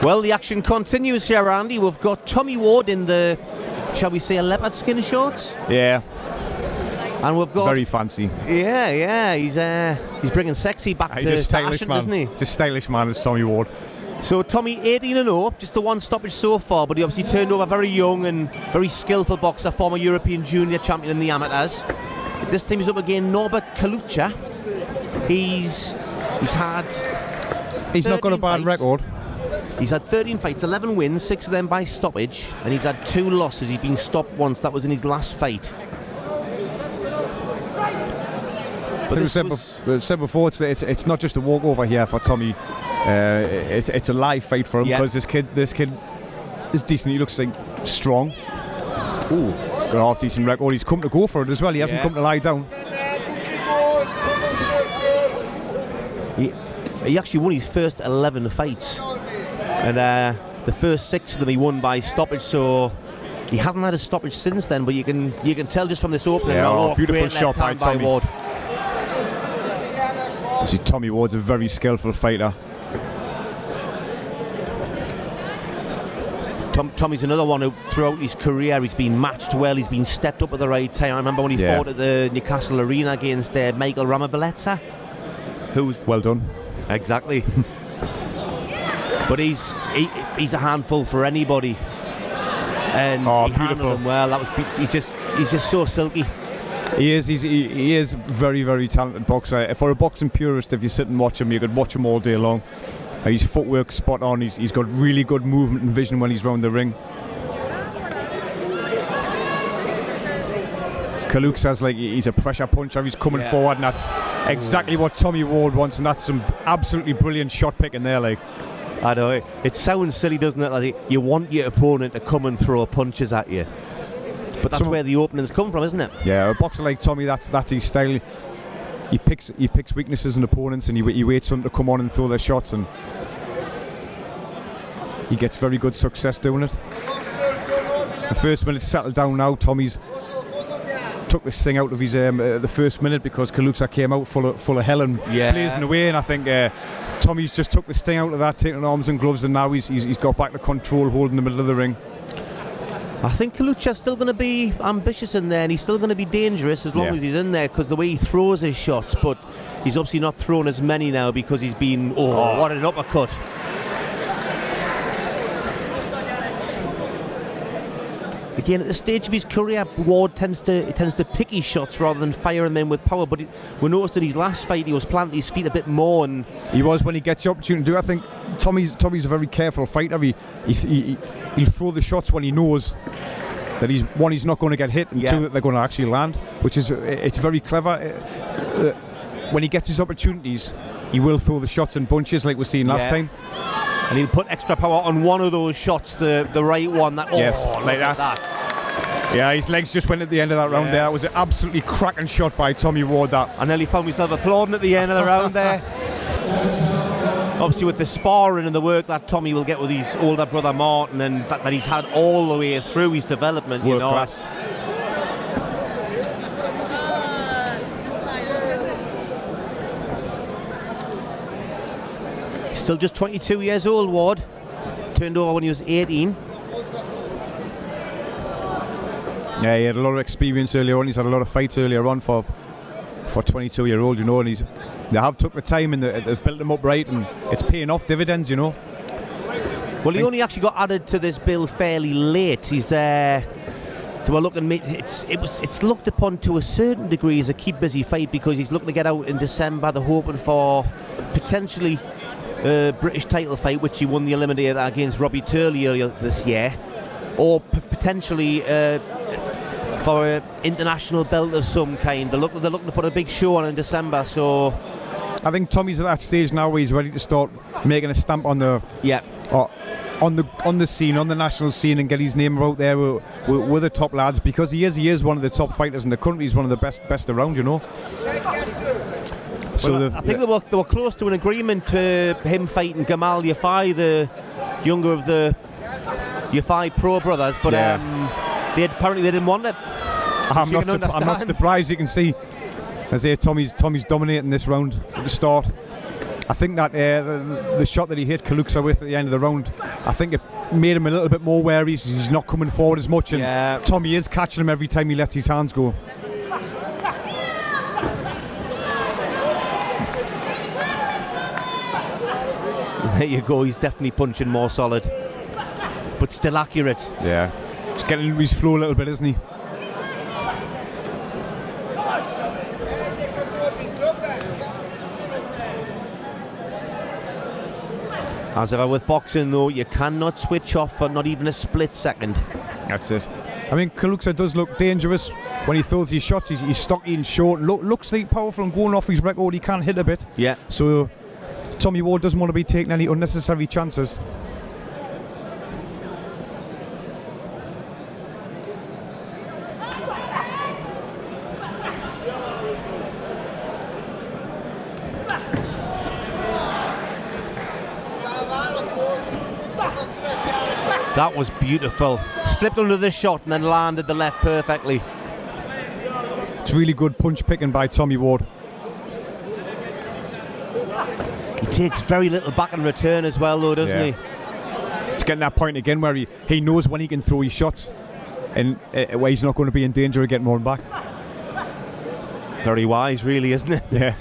Well, the action continues here, Andy. We've got Tommy Ward in the, shall we say, a leopard skin shorts. Yeah. And we've got very fancy. Yeah. He's bringing sexy back to fashion, isn't he? It's a stylish man, it's Tommy Ward. So Tommy, 18-0, just the one stoppage so far, but he obviously turned over very young and very skillful boxer, former European junior champion in the amateurs. This time he's up against Norbert Kalucza. He's not got a bad record. He's had 13 fights, 11 wins, 6 of them by stoppage, and he's had 2 losses. He's been stopped once. That was in his last fight. But as I said before, it's not just a walkover here for Tommy. It's a live fight for him because this kid is decent. He looks like strong. Ooh, got a half decent record. He's come to go for it as well. He hasn't come to lie down. He actually won his first 11 fights, and the first 6 of them he won by stoppage. So he hasn't had a stoppage since then. But you can tell just from this opening. Beautiful shot by Tommy. Ward. You see, Tommy Ward's a very skillful fighter. Tommy's another one who, throughout his career, he's been matched well. He's been stepped up at the right time. I remember when he fought at the Newcastle Arena against Michael Ramabeleza. Who's well done. Exactly. But he's a handful for anybody. And he handled him well. He's just so silky. He is very, very talented boxer. For a boxing purist, if you sit and watch him, you could watch him all day long. His footwork's spot on. He's got really good movement and vision when he's round the ring. Kalucza's he's a pressure puncher. He's coming forward, and that's exactly what Tommy Ward wants. And that's some absolutely brilliant shot picking there. I know it sounds silly, doesn't it? Like you want your opponent to come and throw punches at you, but that's where the openings come from, isn't it? Yeah, a boxer like Tommy, that's his style. He picks weaknesses in opponents, and he waits for them to come on and throw their shots, and he gets very good success doing it. The first minute settled down now. Tommy's took this thing out of his the first minute because Kalucza came out full of hell and blazing away, and I think Tommy's just took the sting out of that, taking arms and gloves, and now he's got back to control, holding the middle of the ring. I think Kalucza's still going to be ambitious in there, and he's still going to be dangerous as long as he's in there, because the way he throws his shots, but he's obviously not thrown as many now because he's been, what an uppercut. Again, at the stage of his career, Ward tends to pick his shots rather than fire them in with power, but we noticed in his last fight he was planting his feet a bit more, and he was when he gets the opportunity to do. I think Tommy's a very careful fighter. He'll throw the shots when he knows that he's not going to get hit, and 2, that they're going to actually land, which is it's very clever. When he gets his opportunities, he will throw the shots in bunches like we've seen last time. And he'll put extra power on one of those shots, the right one. Like that. Yeah, his legs just went at the end of that round there. That was an absolutely cracking shot by Tommy Ward. That I nearly found myself applauding at the end of the round there. Obviously, with the sparring and the work that Tommy will get with his older brother Martin, and that he's had all the way through his development, World class. He's still just 22 years old, Ward. Turned over when he was 18. Yeah, he had a lot of experience earlier on. He's had a lot of fights earlier on for 22-year-old, and they have took the time and they've built him up right, and it's paying off dividends, Well, he only actually got added to this bill fairly late. He's it's looked upon to a certain degree as a keep busy fight because he's looking to get out in December. They're hoping for potentially a British title fight, which he won the eliminator against Robbie Turley earlier this year, or potentially for an international belt of some kind. They're looking to put a big show on in December. So I think Tommy's at that stage now where he's ready to start making a stamp on the on the scene, on the national scene, and get his name out there with the top lads, because he is one of the top fighters in the country. He's one of the best around, So I think they were close to an agreement to him fighting Gamal Yafai, the younger of the Yafai Pro brothers, but apparently they didn't want it. I'm not surprised. You can see as Tommy's dominating this round at the start. I think that the shot that he hit Kalucza with at the end of the round, I think it made him a little bit more wary. He's not coming forward as much, and Tommy is catching him every time he lets his hands go. There you go, he's definitely punching more solid, but still accurate. Yeah, he's getting into his flow a little bit, isn't he? As ever with boxing though, you cannot switch off for not even a split second. That's it. I mean, Kalucza does look dangerous when he throws his shots. He's stocky and short. Looks like powerful and going off his record. He can hit a bit. Yeah. So Tommy Ward doesn't want to be taking any unnecessary chances. That was beautiful. Slipped under the shot and then landed the left perfectly. It's really good punch picking by Tommy Ward. He takes very little back in return as well though, doesn't he? It's getting that point again where he knows when he can throw his shots and where he's not going to be in danger of getting one back. Very wise really, isn't it? Yeah.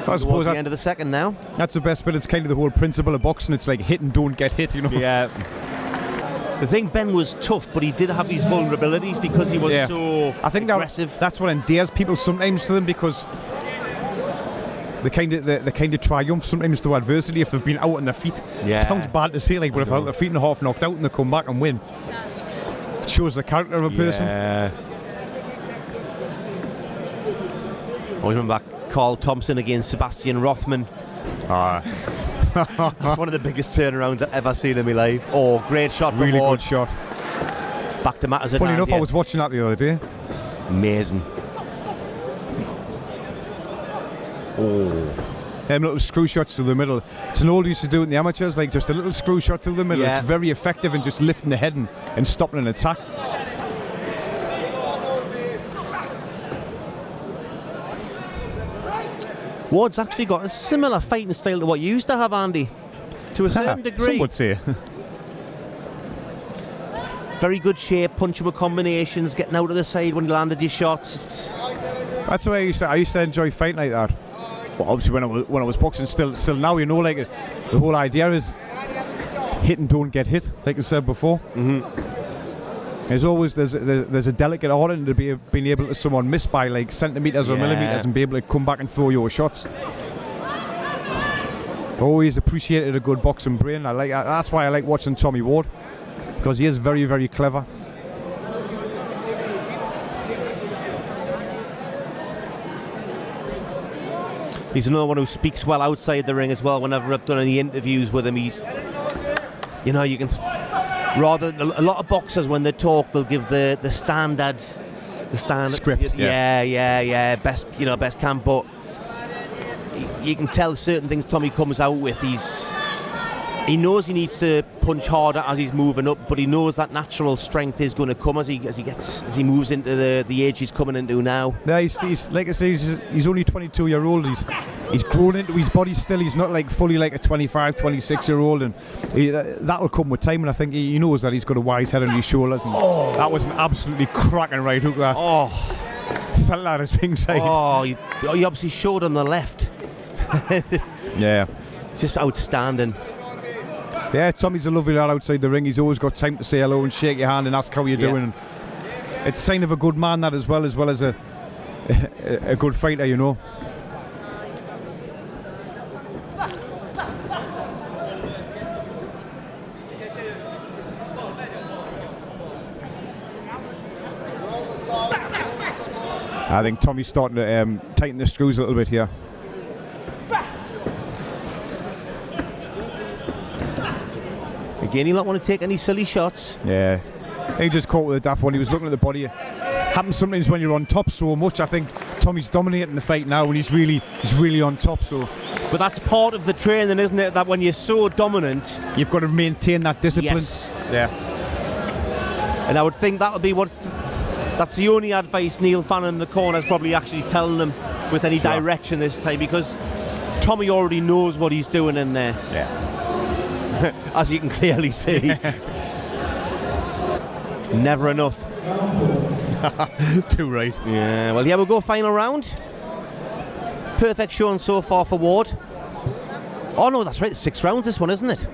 I suppose the end of the second now. That's the best bit. It's kind of the whole principle of boxing. It's like hit and don't get hit, you know. Yeah. I think Ben was tough, but he did have his vulnerabilities because he was so I think aggressive. That's what endears people sometimes to them, because the kind of triumph sometimes to adversity if they've been out on their feet. Yeah. It sounds bad to say, like, but if they're out their feet and half knocked out and they come back and win, it shows the character of a person. Yeah. I remember Carl Thompson against Sebastian Rothman. That's one of the biggest turnarounds I've ever seen in my life. Oh, great shot from Really Ward. good shot. Back to matters at Funny hand, enough, I was watching that the other day. Amazing. Oh. Them little screw shots through the middle. It's an old used to do it in the amateurs, like just a little screw shot through the middle. Yeah. It's very effective in just lifting the head and stopping an attack. Ward's actually got a similar fighting style to what you used to have, Andy, to a certain degree. Some would say. Very good shape, punchable combinations, getting out of the side when he landed his shots. That's why I used to enjoy fighting like that. Well, obviously when I was boxing, still now, you know, like the whole idea is hit and don't get hit, like I said before. There's always there's a delicate art in being able to someone miss by like centimetres or millimetres and be able to come back and throw your shots. Always appreciated a good boxing brain. That's why I like watching Tommy Ward, because he is very, very clever. He's another one who speaks well outside the ring as well. Whenever I've done any interviews with him, he's, you know, you can rather a lot of boxers when they talk, they'll give the standard script. Best camp, but you can tell certain things Tommy comes out with. He knows he needs to punch harder as he's moving up, but he knows that natural strength is going to come as he moves into the age he's coming into now. Yeah, he's like I say, he's only 22-year-old. He's grown into his body still. He's not like fully like a 25, 26-year-old, and that'll come with time. And I think he knows that he's got a wise head on his shoulders. And that was an absolutely cracking right hook. That felt that at ringside. He obviously showed on the left. Yeah, just outstanding. Yeah, Tommy's a lovely lad outside the ring. He's always got time to say hello and shake your hand and ask how you're doing. And it's a sign of a good man, that, as well as a good fighter, you know. I think Tommy's starting to tighten the screws a little bit here. Again, he'll not want to take any silly shots. Yeah, he just caught with a daft one. He was looking at the body. It happens sometimes when you're on top so much. I think Tommy's dominating the fight now, and he's really on top. So, but that's part of the training, isn't it? That when you're so dominant, you've got to maintain that discipline. Yes. Yeah. And I would think that'll be that's the only advice Neil Fannin in the corner is probably actually telling him. with any direction this time, because Tommy already knows what he's doing in there. Yeah. As you can clearly see. Never enough. Too right. Yeah, well, here we go, final round. Perfect showing so far for Ward. Oh no, that's right, it's 6 rounds this one, isn't it?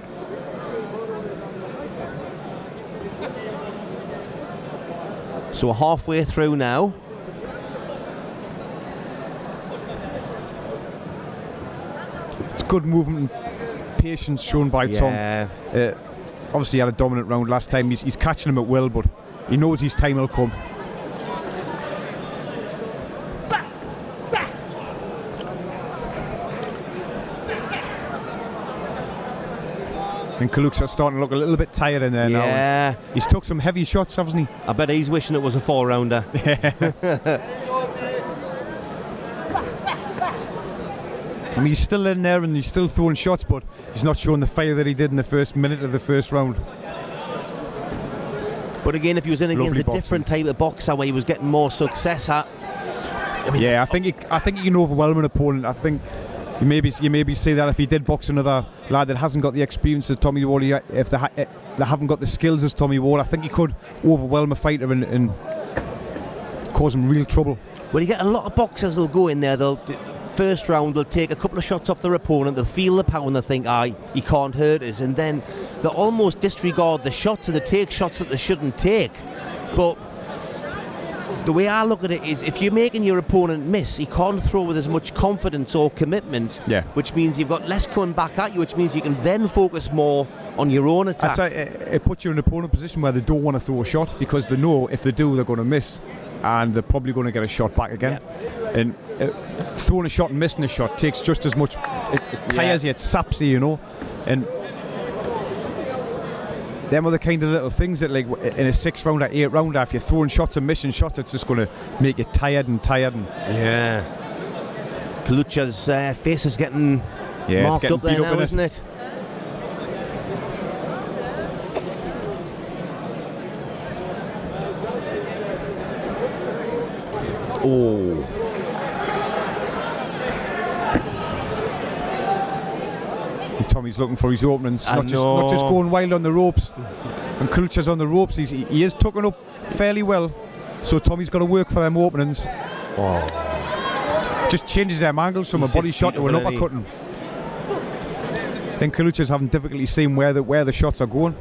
So we're halfway through now. It's good movement and patience shown by Tom. Obviously he had a dominant round last time. He's catching him at will, but he knows his time will come. And Kalucza's starting to look a little bit tired in there now. Yeah. He's took some heavy shots, hasn't he? I bet he's wishing it was a 4-rounder. I mean, he's still in there and he's still throwing shots, but he's not showing the fire that he did in the first minute of the first round. But again, if he was in against a different type of boxer where he was getting more success at, I mean, yeah, I think he can overwhelm an opponent. I think you maybe say that if he did box another lad that hasn't got the experience of Tommy Ward, if they haven't got the skills as Tommy Ward, I think he could overwhelm a fighter and cause him real trouble. Well, you get a lot of boxers that'll go in there, first round they'll take a couple of shots off their opponent, they'll feel the power and they'll think, he can't hurt us, and then they'll almost disregard the shots and they take shots that they shouldn't take. But the way I look at it is, if you're making your opponent miss, he can't throw with as much confidence or commitment, which means you've got less coming back at you, which means you can then focus more on your own attack. It puts you in an opponent position where they don't want to throw a shot, because they know if they do, they're going to miss, and they're probably going to get a shot back again. And throwing a shot and missing a shot takes just as much. It tires you, it saps you, you know. And them are the kind of little things that, like, in a 6-rounder, 8-rounder, if you're throwing shots and missing shots, it's just going to make you tired. Yeah. Kalucza's face is getting marked up there now, isn't it? Oh. Tommy's looking for his openings, not just going wild on the ropes. And Kalucza's on the ropes, he is tucking up fairly well, so Tommy's got to work for them openings. Just changes them angles from a body shot to an uppercutting. Then Kalucza's having difficulty seeing where the shots are going.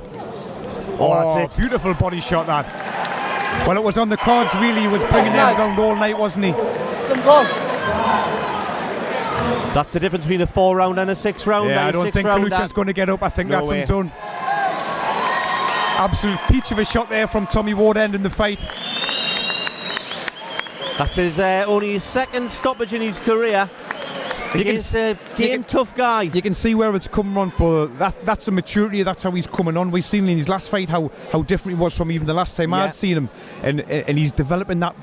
That's it. Beautiful body shot, that. Well, it was on the cards, really. He was bringing them down all night, wasn't he? That's the difference between a 4-round and a 6-round. Yeah, I don't think Kalucza's going to get up. I think that's him done. Absolute peach of a shot there from Tommy Ward ending the fight. That's his only his second stoppage in his career. He's a tough guy. You can see where it's coming on for that. That's the maturity. That's how he's coming on. We've seen in his last fight how different he was from even the last time I'd seen him, and he's developing that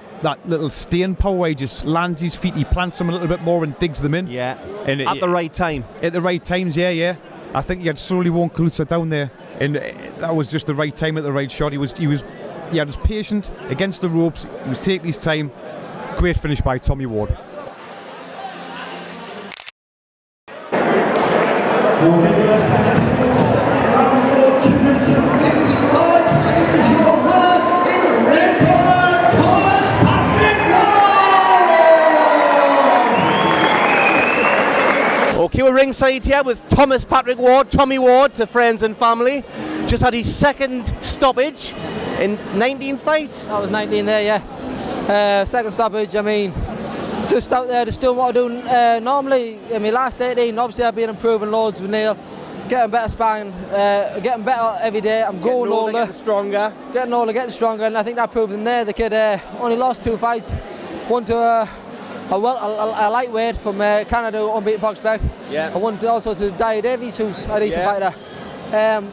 little staying power where he just lands his feet, he plants them a little bit more and digs them in. Yeah. And at the right time. At the right times, yeah. I think he had slowly worn Kalucza down there, and that was just the right time at the right shot. He was patient against the ropes. He was taking his time. Great finish by Tommy Ward. Okay, we're ringside here with Thomas Patrick Ward, Tommy Ward to friends and family. Just had his second stoppage in 19 fights. That was 19 there, yeah. Second stoppage, I mean, just out there just doing what I do normally. In my last 18, obviously I've been improving loads with Neil, getting better sparring, getting better every day. I'm growing older, getting stronger. Getting older, getting stronger, and I think that proved in there. The kid only lost 2 fights, one to a lightweight from Canada, unbeaten prospect. Yeah. I won also to Dyer Davies, who's a decent fighter.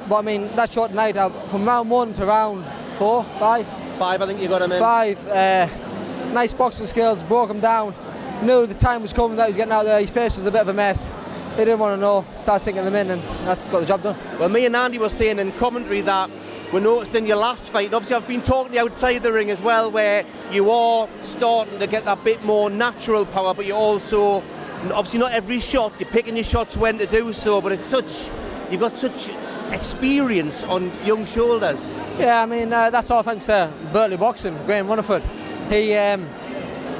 But I mean, that short night, from round 1 to round 4, 5. 5, I think you got him in. 5. Nice boxing skills, broke him down. Knew the time was coming that he was getting out there. His face was a bit of a mess. He didn't want to know. Started sinking them in, and that's got the job done. Well, me and Andy were saying in commentary that we noticed in your last fight, and obviously I've been talking to you outside the ring as well, where you are starting to get that bit more natural power, but you also, obviously not every shot, you're picking your shots when to do so, but you've got such experience on young shoulders. Yeah, I mean, that's all thanks to Berkeley Boxing, Graham Runnerford. He,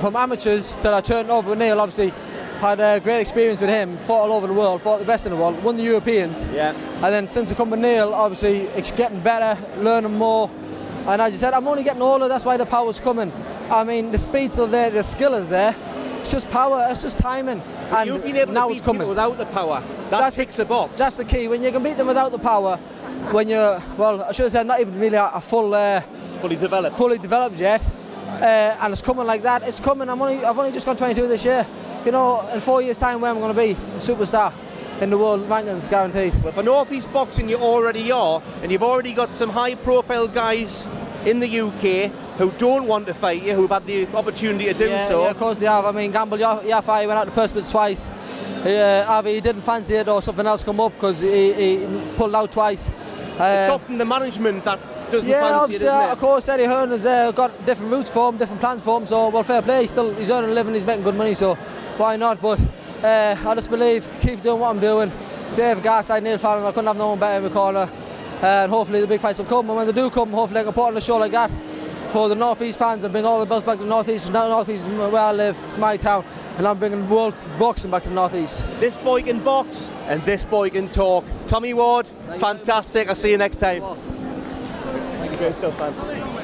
from amateurs till I turned over with Neil, obviously had a great experience with him, fought all over the world, fought the best in the world, won the Europeans. Yeah. And then since I come with Neil, obviously it's getting better, learning more. And as you said, I'm only getting older, that's why the power's coming. I mean, the speed's still there, the skill is there. It's just power, it's just timing. And you've been able to beat people without the power. That ticks a box. That's the key. When you can beat them without the power, when you're, well, I should have said not even really a full... fully developed yet. And it's coming like that. It's coming. I've only just gone 22 this year. You know, in 4 years' time, where I'm going to be a superstar in the world rankings, guaranteed. Well, for North East Boxing, you already are, and you've already got some high-profile guys in the UK who don't want to fight you, who've had the opportunity to do so. Yeah, of course they have. I mean, Gamble Yafai went out to Perspits twice. Either he didn't fancy it or something else come up because he pulled out twice. It's often the management that doesn't fancy it, isn't it? Of course, Eddie Hearn has got different routes for him, different plans for him, so, well, fair play. He's earning a living, he's making good money, so why not? But I just believe, keep doing what I'm doing. Dave Garside, Neil Fallon, I couldn't have no one better in the corner. And hopefully the big fights will come, and when they do come, hopefully I can put on a show like that for the North East fans and bring all the buzz back to the North East. Now North East is where I live, it's my town, and I'm bringing world boxing back to the North East. This boy can box, and this boy can talk. Tommy Ward, fantastic. I'll see you next time. Thank you. Great stuff, man.